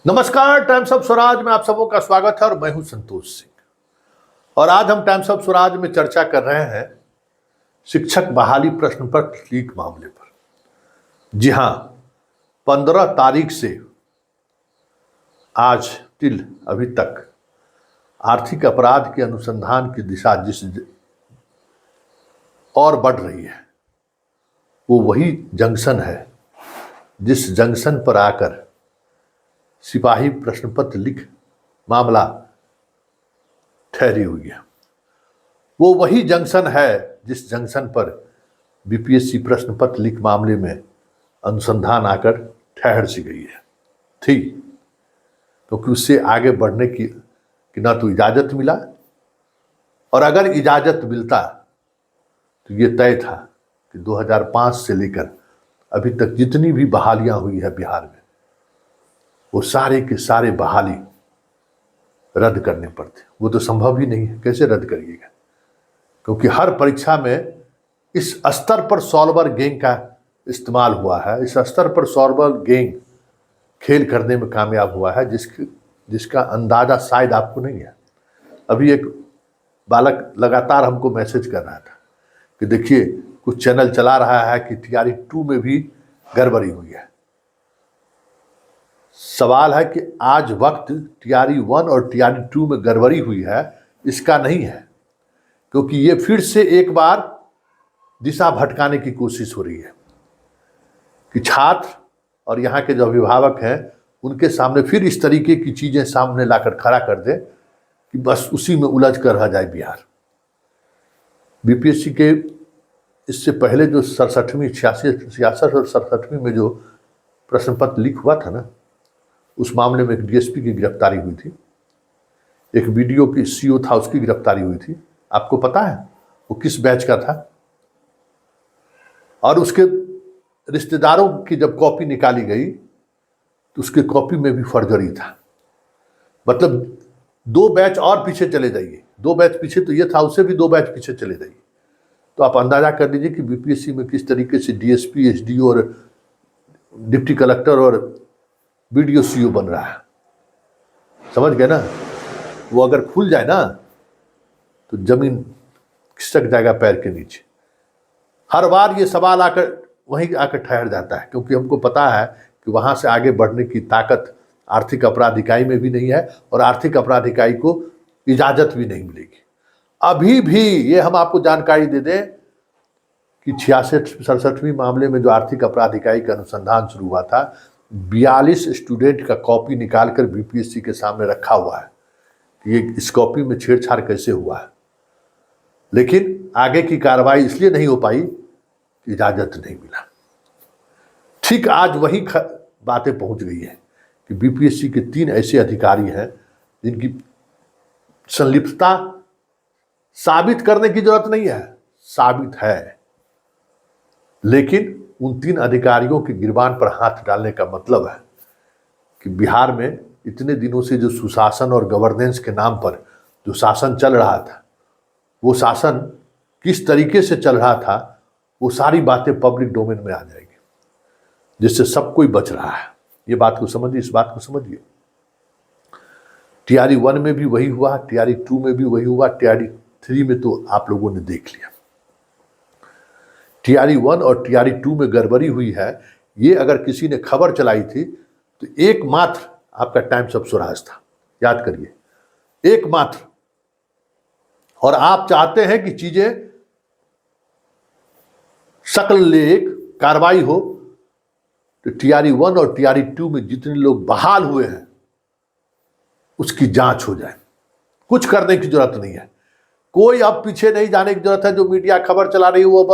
नमस्कार, times of Swaraj में आप सबों का स्वागत है और मैं हूं संतोष सिंह। और आज हम टाइम्स ऑफ स्वराज में चर्चा कर रहे हैं शिक्षक बहाली प्रश्न पत्र लीक मामले पर। जी हां, 15 तारीख से आज टिल अभी तक आर्थिक अपराध के अनुसंधान की दिशा जिस और बढ़ रही है, वो वही जंक्शन है जिस जंक्शन पर आकर सिपाही प्रश्न पत्र लीक मामला ठहरी हुई है। वो वही जंक्शन है जिस जंक्शन पर बीपीएससी प्रश्न पत्र लीक मामले में अनुसंधान आकर ठहर सी गई है थी, क्योंकि उससे आगे बढ़ने की ना तो इजाजत मिला, और अगर इजाजत मिलता तो ये तय था कि 2005 से लेकर अभी तक जितनी भी बहालियां हुई है बिहार में, वो सारे के सारे बहाली रद्द करने पड़ते। वो तो संभव ही नहीं है, कैसे रद्द करिएगा? क्योंकि हर परीक्षा में इस स्तर पर सॉल्वर गैंग का इस्तेमाल हुआ है, इस स्तर पर सॉल्वर गैंग खेल करने में कामयाब हुआ है जिसका अंदाजा शायद आपको नहीं है। अभी एक बालक लगातार हमको मैसेज कर रहा था कि देखिए, कुछ चैनल चला रहा है कि टीआरई 2 में भी गड़बड़ी हुई है। सवाल है कि आज वक्त टीआरई 1 और टीआरई 2 में गड़बड़ी हुई है इसका नहीं है, क्योंकि ये फिर से एक बार दिशा भटकाने की कोशिश हो रही है कि छात्र और यहाँ के जो अभिभावक हैं उनके सामने फिर इस तरीके की चीजें सामने लाकर खड़ा कर दे कि बस उसी में उलझ कर रह जाए बिहार। बीपीएससी के इससे पहले जो 67वीं 66 और 67वीं में जो प्रश्न पत्र लीक हुआ था ना, उस मामले में एक डीएसपी की गिरफ्तारी हुई थी, एक वीडियो की सीओ था उसकी गिरफ्तारी हुई थी। आपको पता है वो किस बैच का था? और उसके रिश्तेदारों की जब कॉपी निकाली गई तो उसके कॉपी में भी फर्जरी था। मतलब 2 बैच और पीछे चले जाइए, 2 बैच पीछे तो ये था, उससे भी 2 बैच पीछे चले जाइए, तो आप अंदाजा कर लीजिए कि बीपीएससी में किस तरीके से डीएसपी, एसडीओ और डिप्टी कलेक्टर और वीडियो सीओ बन रहा है। समझ गए ना? वो अगर खुल जाए ना तो जमीन खिसक जाएगा पैर के नीचे। हर बार ये सवाल आकर वहीं आकर ठहर जाता है, क्योंकि हमको पता है कि वहां से आगे बढ़ने की ताकत आर्थिक अपराध इकाई में भी नहीं है और आर्थिक अपराध इकाई को इजाजत भी नहीं मिलेगी। अभी भी ये हम आपको जानकारी दे दें कि 66-67वीं मामले में जो आर्थिक अपराध इकाई का अनुसंधान शुरू हुआ था, 42 स्टूडेंट का कॉपी निकालकर बीपीएससी के सामने रखा हुआ है कि ये इस कॉपी में छेड़छाड़ कैसे हुआ है। लेकिन आगे की कार्रवाई इसलिए नहीं हो पाई कि इजाजत नहीं मिला। ठीक आज वही बातें पहुंच गई है कि बीपीएससी के 3 ऐसे अधिकारी हैं जिनकी संलिप्तता साबित करने की जरूरत नहीं है, साबित है, लेकिन उन 3 अधिकारियों के गिरबान पर हाथ डालने का मतलब है कि बिहार में इतने दिनों से जो सुशासन और गवर्नेंस के नाम पर जो शासन चल रहा था, वो शासन किस तरीके से चल रहा था, वो सारी बातें पब्लिक डोमेन में आ जाएगी, जिससे सब कोई बच रहा है। ये बात को समझिए, इस बात को समझिए। टीआरई 1 में भी वही हुआ, टीआरई 2 में भी वही हुआ, टीआरई 3 में तो आप लोगों ने देख लिया। टीआरई 1 और टीआरई 2 में गड़बड़ी हुई है, ये अगर किसी ने खबर चलाई थी तो एकमात्र आपका टाइम्स ऑफ स्वराज था। याद करिए, एकमात्र। और आप चाहते हैं कि चीजें शक्ल ले, एक कार्रवाई हो, तो टीआरई 1 और टीआरई 2 में जितने लोग बहाल हुए हैं उसकी जांच हो जाए। कुछ करने की जरूरत नहीं है, कोई अब पीछे नहीं जाने की जरूरत है। जो मीडिया खबर चला रही है वो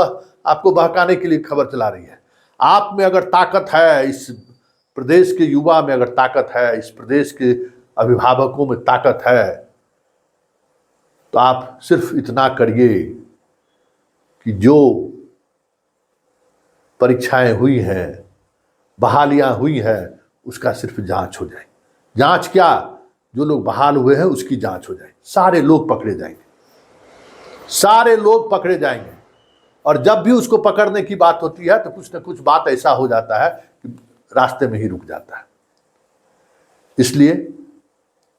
आपको बहकाने के लिए खबर चला रही है। आप में अगर ताकत है, इस प्रदेश के युवा में अगर ताकत है, इस प्रदेश के अभिभावकों में ताकत है, तो आप सिर्फ इतना करिए कि जो परीक्षाएं हुई हैं, बहालियां हुई हैं, उसका सिर्फ जांच हो जाए। जांच क्या, जो लोग बहाल हुए हैं उसकी जांच हो जाए। सारे लोग पकड़े जाएंगे, सारे लोग पकड़े जाएंगे। और जब भी उसको पकड़ने की बात होती है तो कुछ ना कुछ बात ऐसा हो जाता है कि रास्ते में ही रुक जाता है। इसलिए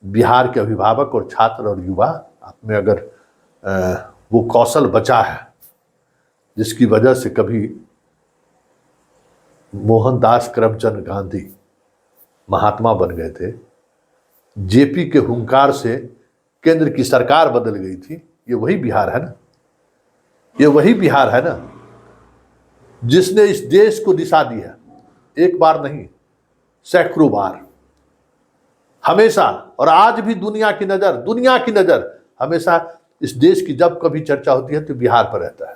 बिहार के अभिभावक और छात्र और युवा, आप में अगर वो कौशल बचा है जिसकी वजह से कभी मोहनदास करमचंद गांधी महात्मा बन गए थे, जेपी के हुंकार से केंद्र की सरकार बदल गई थी, ये वही बिहार है ना, ये वही बिहार है ना जिसने इस देश को दिशा दी है। एक बार नहीं, सैकड़ों बार, हमेशा। और आज भी दुनिया की नजर हमेशा इस देश की जब कभी चर्चा होती है तो बिहार पर रहता है।